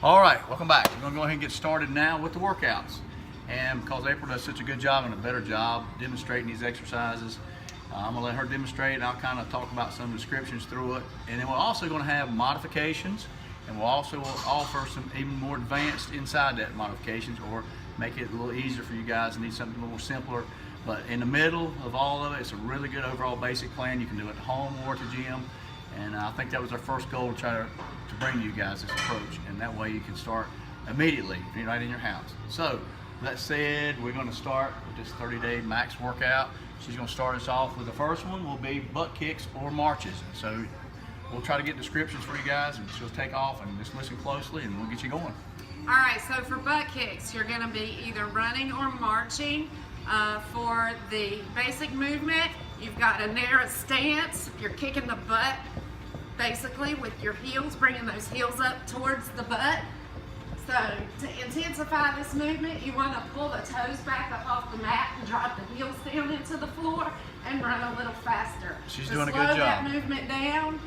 All right, welcome back. We're gonna go ahead and get started now with the workouts. And because April does such a good job and a better job demonstrating these exercises, I'm gonna let her demonstrate and I'll kind of talk about some descriptions through it. And then we're also gonna have modifications, and we'll also offer some even more advanced inside that modifications, or make it a little easier for you guys and need something a little more simpler. But in the middle of all of it, it's a really good overall basic plan. You can do it at home or at the gym. And I think that was our first goal, to try to bring you guys this approach. And that way you can start immediately right in your house. So that said, we're gonna start with this 30-day max workout. She's gonna start us off with the first one will be butt kicks or marches. So we'll try to get descriptions for you guys, and she'll take off and just listen closely and we'll get you going. All right, so for butt kicks, you're gonna be either running or marching. For the basic movement, you've got a narrow stance. You're kicking the butt basically with your heels, bringing those heels up towards the butt. So to intensify this movement, you want to pull the toes back up off the mat and drop the heels down into the floor and run a little faster. She's to doing a good slow job. that movement down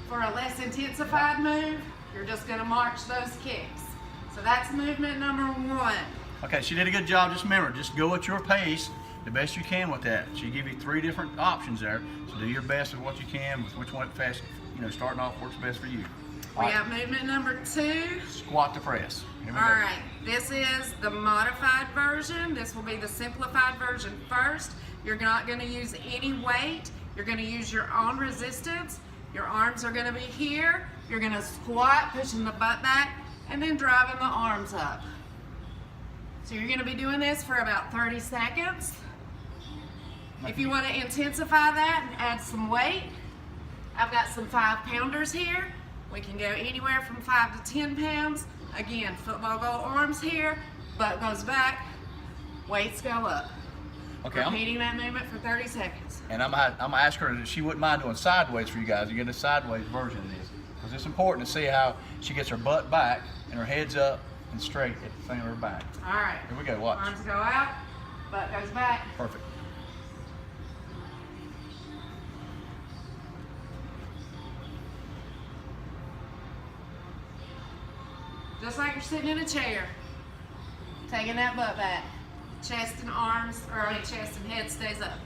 for a less intensified move, you're just going to march those kicks. So that's movement number one. Okay, she did a good job. Just remember, just go at your pace the best you can with that. She gave you 3 different options there, so do your best with what you can, with which one fast, starting off works best for you. We have movement number 2. Squat to press. Here we All go. right, this is the modified version. This will be the simplified version first. You're not going to use any weight. You're going to use your own resistance. Your arms are going to be here. You're going to squat, pushing the butt back, and then driving the arms up. So you're going to be doing this for about 30 seconds. If you want to intensify that and add some weight, I've got some 5-pounders here. We can go anywhere from 5 to 10 pounds. Again, football goal arms here, butt goes back, weights go up. Okay, Repeating that movement for 30 seconds. and I'm gonna ask her if she wouldn't mind doing sideways for you guys. You get a sideways version of this, because it's important to see how she gets her butt back and her head's up and straight at the center of her back. All right. Here we go, watch. Arms go out, butt goes back. Perfect. Just like you're sitting in a chair. Taking that butt back. Chest and arms, or chest and head stays up.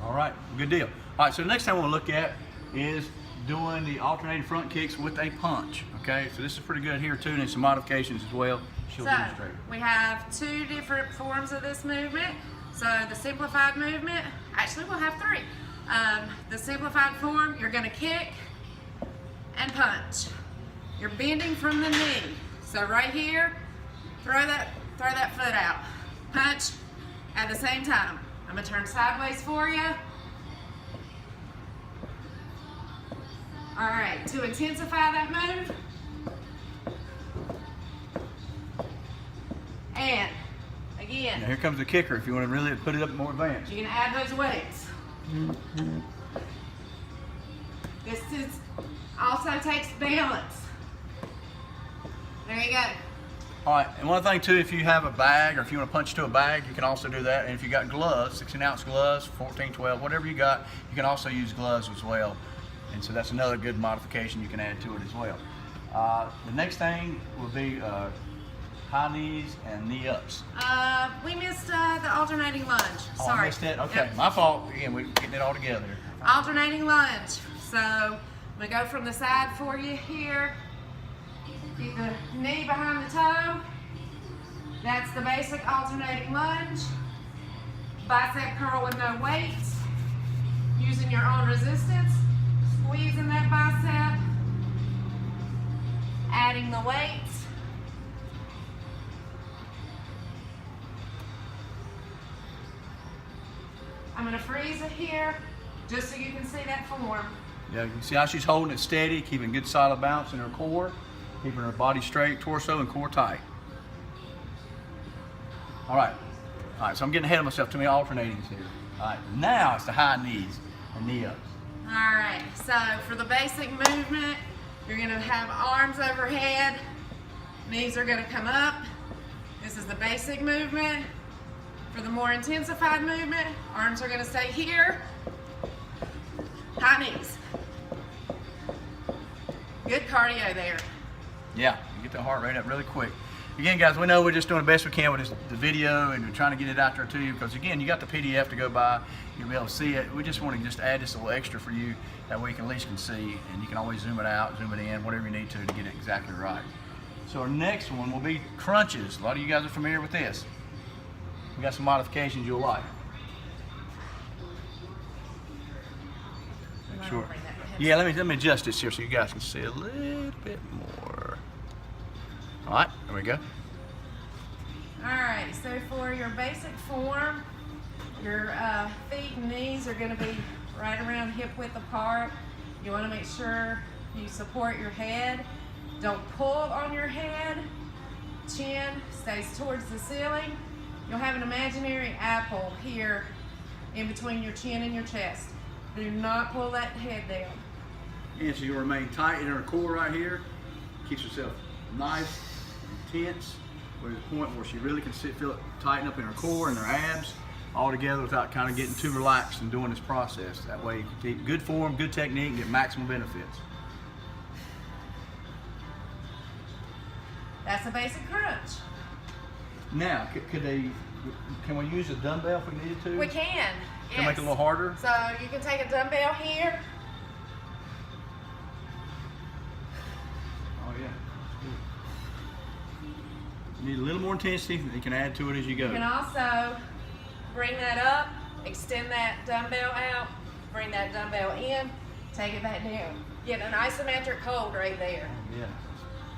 All right, good deal. All right, so the next thing we'll look at is doing the alternating front kicks with a punch. Okay, so this is pretty good here too, and some modifications as well. She'll So, demonstrate. we have 2 different forms of this movement. So the simplified movement, actually we'll have 3. The simplified form, you're gonna kick and punch. You're bending from the knee. So right here, throw that foot out. Punch at the same time. I'm gonna turn sideways for you. All right, to intensify that move, and again, Now here comes the kicker. If you want to really put it up more advanced. you're gonna add those weights. This also takes balance. There you go. All right, and one thing too, if you have a bag, or if you want to punch to a bag, you can also do that. And if you got gloves, 16-ounce gloves, 14, 12, whatever you got, you can also use gloves as well. And so that's another good modification you can add to it as well. The next thing will be high knees and knee ups. We missed the alternating lunge. Oh, Sorry. I missed it? Okay, Yep. my fault. Again, we're getting it all together. Alternating lunge. So I'm gonna go from the side for you here. Keep the knee behind the toe. That's the basic alternating lunge. Bicep curl with no weights. Using your own resistance. Squeezing that bicep. Adding the weights. I'm gonna freeze it here just so you can see that form. Yeah, you can see how she's holding it steady, keeping good solid bounce in her core, keeping her body straight, torso and core tight. All right, so I'm getting ahead of myself. Too many alternatings here. All right, now it's the high knees and knee ups. All right, so for the basic movement, you're gonna have arms overhead, knees are gonna come up. This is the basic movement. For the more intensified movement, arms are gonna stay here, high knees. Good cardio there. Yeah, you get the heart rate up really quick. Again, guys, we know we're just doing the best we can with the video, and we're trying to get it out there to you because, again, you got the PDF to go by. You'll be able to see it. We just want to just add this a little extra for you. That way you can at least can see, and you can always zoom it out, zoom it in, whatever you need to get it exactly right. So our next one will be crunches. A lot of you guys are familiar with this. We got some modifications you'll like. Make sure. Yeah, let me adjust this here so you guys can see a little bit more. All right, there we go. All right, so for your basic form, your feet and knees are going to be right around hip width apart. You want to make sure you support your head. Don't pull on your head. Chin stays towards the ceiling. You'll have an imaginary apple here in between your chin and your chest. Do not pull that head down. And so you'll remain tight in her core right here. Keeps herself nice and tense. We're at the point where she really can feel it tighten up in her core and her abs all together without kind of getting too relaxed and doing this process. That way you can keep good form, good technique, and get maximum benefits. That's a basic crunch. Now, can we use a dumbbell if we needed to? We can. Can make it a little harder? So you can take a dumbbell here. Oh yeah. You need a little more intensity that you can add to it as you go. You can also bring that up, extend that dumbbell out, bring that dumbbell in, take it back down. Get an isometric hold right there. Yeah.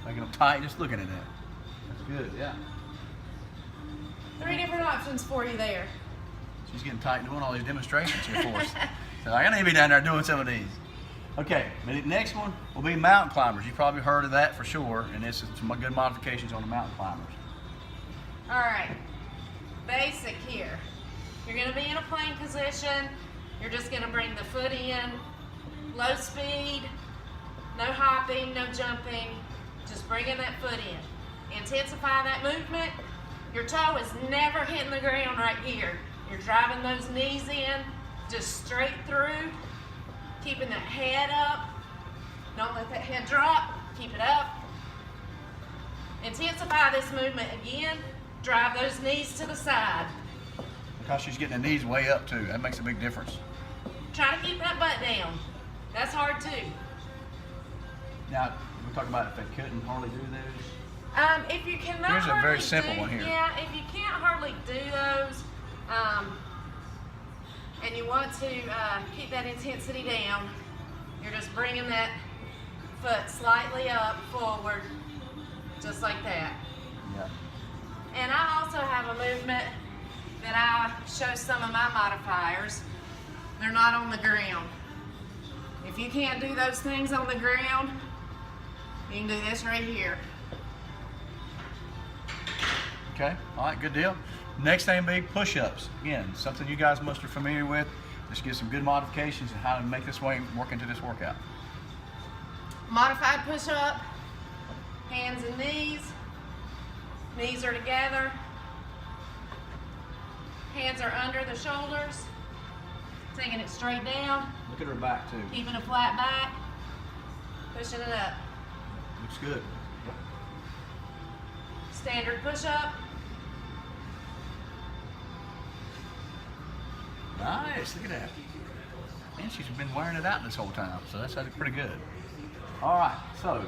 Making them tight, just looking at that. That's good, yeah. 3 different options for you there. She's getting tight doing all these demonstrations here for us. So I gotta be down there doing some of these. Okay, the next one will be mountain climbers. You've probably heard of that for sure, and this is some good modifications on the mountain climbers. All right, basic here. You're gonna be in a plank position. You're just gonna bring the foot in, low speed, no hopping, no jumping, just bringing that foot in. Intensify that movement. Your toe is never hitting the ground right here. You're driving those knees in, just straight through, keeping that head up. Don't let that head drop, keep it up. Intensify this movement again. Drive those knees to the side. Because she's getting the knees way up too. That makes a big difference. Try to keep that butt down. That's hard too. Now, we're talking about if they couldn't hardly do those. If you cannot Here's a very hardly simple one here. Yeah, if you can't hardly do those, and you want to keep that intensity down, you're just bringing that foot slightly up, forward, just like that. Yeah. And I also have a movement that I show some of my modifiers. They're not on the ground. If you can't do those things on the ground, you can do this right here. Okay, all right, good deal. Next thing will be push-ups. Again, something you guys must be familiar with. Just get some good modifications and how to make this way work into this workout. Modified push-up, hands and knees. Knees are together. Hands are under the shoulders. Taking it straight down. Look at her back too. Keeping a flat back. Pushing it up. Looks good. Standard push-up. Nice, look at that. And she's been wearing it out this whole time, so that's pretty good. All right, so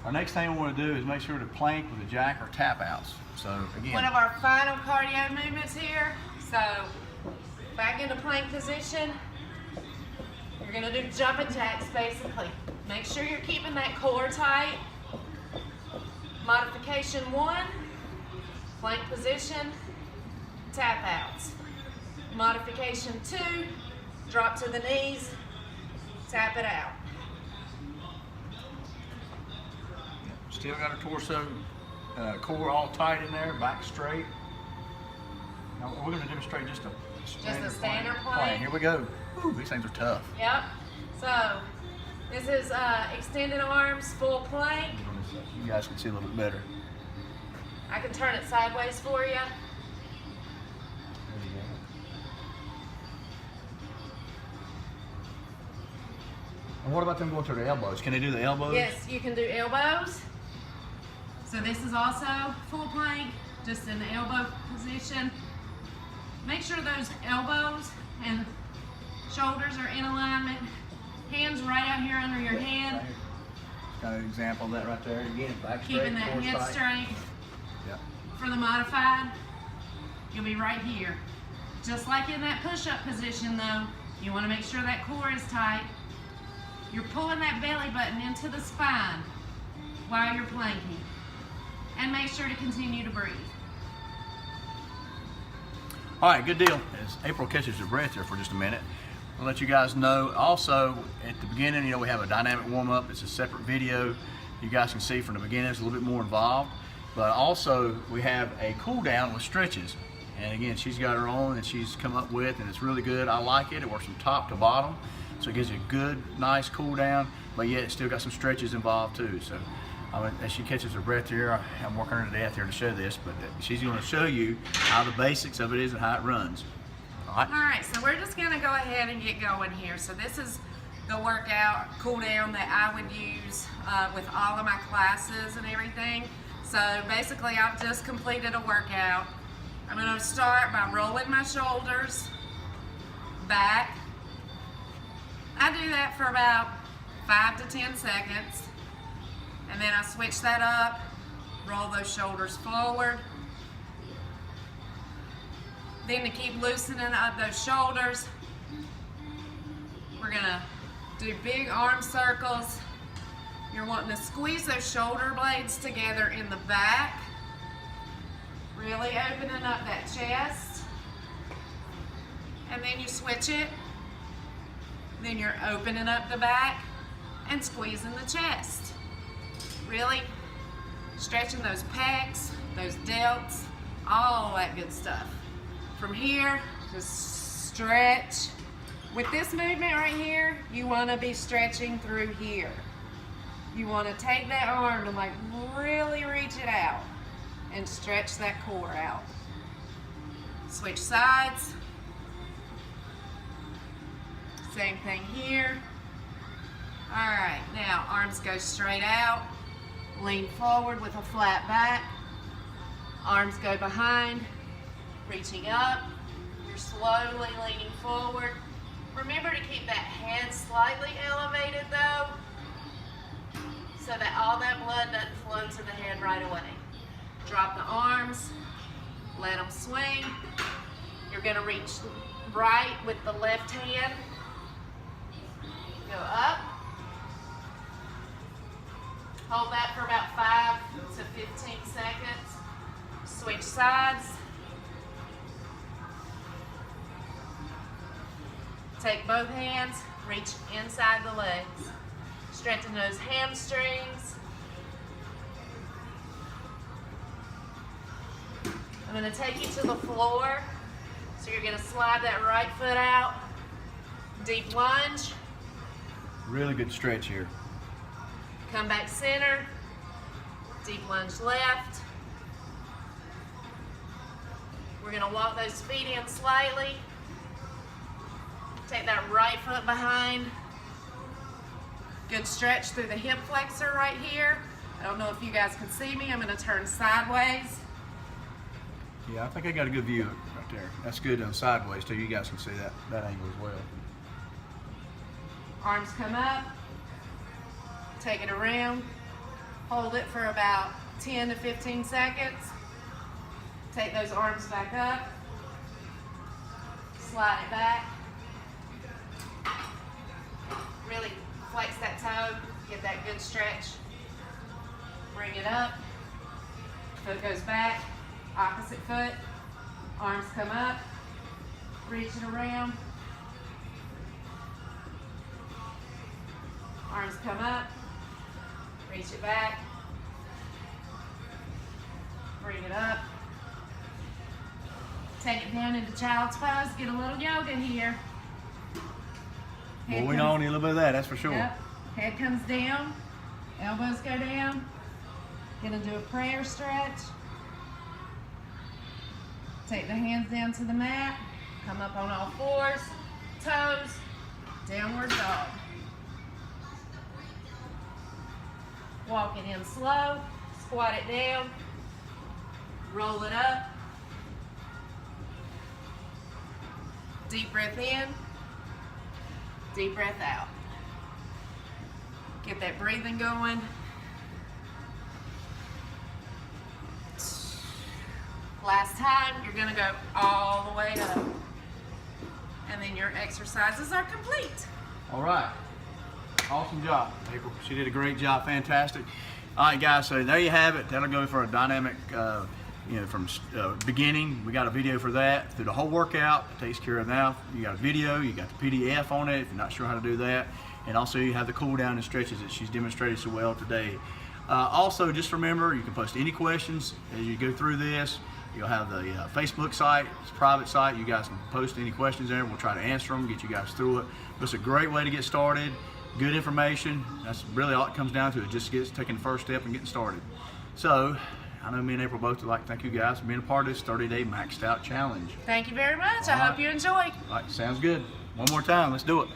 our next thing we want to do is make sure to plank with a jack or tap outs. So again, One of our final cardio movements here. So back into plank position. You're gonna do jumping jacks basically. Make sure you're keeping that core tight. Modification 1, plank position, tap outs. Modification 2, drop to the knees, tap it out. still got her torso, core all tight in there, back straight. Now we're going to demonstrate just a standard plank. Here we go. Ooh, these things are tough. Yep. So this is extended arms, full plank. You guys can see a little bit better. I can turn it sideways for you. And what about them going to their elbows? Can they do the elbows? Yes, you can do elbows. So this is also full plank, just in the elbow position. Make sure those elbows and shoulders are in alignment. Hands right out here under your head. Got an example of that right there. Again, back straight, Keeping that core head tight. straight. Yep. For the modified, you'll be right here. Just like in that push-up position though, you want to make sure that core is tight. You're pulling that belly button into the spine while you're planking. And make sure to continue to breathe. All right, good deal. As April catches her breath here for just a minute, I'll let you guys know. Also, at the beginning, you know, we have a dynamic warm-up. It's a separate video. You guys can see from the beginning, it's a little bit more involved. But also, we have a cool down with stretches. And again, she's got her own that she's come up with, and it's really good. I like it. It works from top to bottom. So it gives you a good, nice cool down, but yet it's still got some stretches involved too. So as she catches her breath here, I'm working her to death here to show this, but she's going to show you how the basics of it is and how it runs. All right. All right, so we're just gonna go ahead and get going here. So this is the workout cool down that I would use with all of my classes and everything. So basically I've just completed a workout. I'm gonna start by rolling my shoulders back. I do that for about 5 to 10 seconds. And then I switch that up, roll those shoulders forward. Then to keep loosening up those shoulders, we're gonna do big arm circles. You're wanting to squeeze those shoulder blades together in the back, really opening up that chest. And then you switch it. Then you're opening up the back and squeezing the chest. Really stretching those pecs, those delts, all that good stuff. From here, just stretch. With this movement right here, you want to be stretching through here. You want to take that arm and like really reach it out and stretch that core out. Switch sides. Same thing here. All right, now arms go straight out. Lean forward with a flat back. Arms go behind, reaching up. You're slowly leaning forward. Remember to keep that head slightly elevated though, so that all that blood doesn't flow to the head right away. Drop the arms, let them swing. You're gonna reach right with the left hand. Go up. Hold that for about 5 to 15 seconds. Switch sides. Take both hands, reach inside the legs. Strengthen those hamstrings. I'm going to take you to the floor. So you're going to slide that right foot out. Deep lunge. Really good stretch here. Come back center, deep lunge left. We're gonna walk those feet in slightly. Take that right foot behind. Good stretch through the hip flexor right here. I don't know if you guys can see me. I'm gonna turn sideways. Yeah, I think I got a good view right there. That's good on sideways too. You guys can see that angle as well. Arms come up. Take it around, hold it for about 10 to 15 seconds. Take those arms back up, slide it back. Really flex that toe, get that good stretch. Bring it up, foot goes back, opposite foot, arms come up, reach it around. Arms come up. Reach it back, bring it up, take it down into child's pose, get a little yoga here. Well, we know need a little bit of that, that's for sure. Yep. Head comes down, elbows go down. Gonna do a prayer stretch. Take the hands down to the mat, come up on all fours, toes, downward dog. Walk it in slow, Squat it down. Roll it up. Deep breath in. Deep breath out. Get that breathing going. Last time, you're gonna go all the way up. And then your exercises are complete. All right. Awesome job, April. She did a great job. Fantastic. All right, guys. So there you have it. That'll go for a dynamic, from beginning. We got a video for that through the whole workout. It takes care of that. You got a video. You got the PDF on it if you're not sure how to do that. And also you have the cool down and stretches that she's demonstrated so well today. Also, just remember, you can post any questions as you go through this. You'll have the Facebook site, it's a private site. You guys can post any questions there. We'll try to answer them, get you guys through it. But it's a great way to get started. Good information. That's really all it comes down to. It just taking the first step and getting started. So, I know me and April both would like to thank you guys for being a part of this 30-day maxed out challenge. Thank you very much. I All right. hope you enjoy. All right, sounds good. One more time, let's do it.